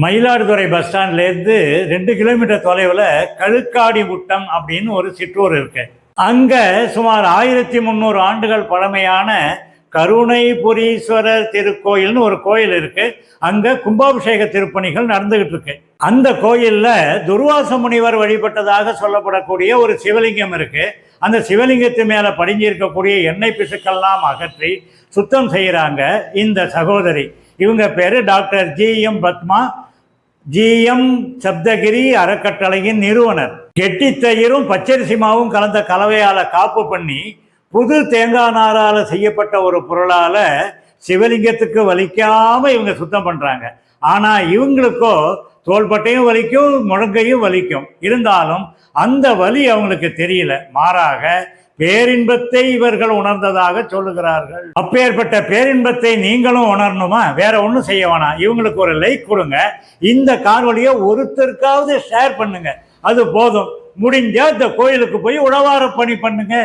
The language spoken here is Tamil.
மயிலாடுதுறை பஸ் ஸ்டாண்ட்லேருந்து 2 கிலோமீட்டர் தொலைவில் கழுக்காடி முட்டம் அப்படின்னு ஒரு சிற்றூர் இருக்கு. அங்கே சுமார் 1300 ஆண்டுகள் பழமையான கருணைபுரீஸ்வரர் திருக்கோயில்னு ஒரு கோயில் இருக்கு. அங்கே கும்பாபிஷேக திருப்பணிகள் நடந்துகிட்டு இருக்கு. அந்த கோயிலில் துர்வாச முனிவர் வழிபட்டதாக சொல்லப்படக்கூடிய ஒரு சிவலிங்கம் இருக்கு. அந்த சிவலிங்கத்து மேலே படிஞ்சிருக்கக்கூடிய எண்ணெய் பிசுக்கெல்லாம் அகற்றி சுத்தம் செய்கிறாங்க இந்த சகோதரி. இவங்க பேர் டாக்டர் ஜி.எம். பத்மா, ஜி.எம். சப்தகிரி அறக்கட்டளையின் நிறுவனர். கெட்டி தயிரும் பச்சரிசி மாவும் கலந்த கலவையால் காப்பு பண்ணி புது தேங்காய் நாரால் செய்யப்பட்ட ஒரு பொருளால் சிவலிங்கத்துக்கு வலிக்காமல் இவங்க சுத்தம் பண்ணுறாங்க. ஆனால் இவங்களுக்கோ தோள்பட்டையும் வலிக்கும், முழங்கையும் வலிக்கும். இருந்தாலும் அந்த வலி அவங்களுக்கு தெரியல. மாறாக பேரின்பத்தை இவர்கள் உணர்ந்ததாக சொல்லுகிறார்கள். அப்பேற்பட்ட பேரின்பத்தை நீங்களும் உணரணுமா? வேற ஒன்றும் செய்ய வேணாம். இவங்களுக்கு ஒரு லைக் கொடுங்க. இந்த காணொலியை ஒருத்தருக்காவது ஷேர் பண்ணுங்க. அது போதும். முடிஞ்சா இந்த கோயிலுக்கு போய் உழவார பணி பண்ணுங்க.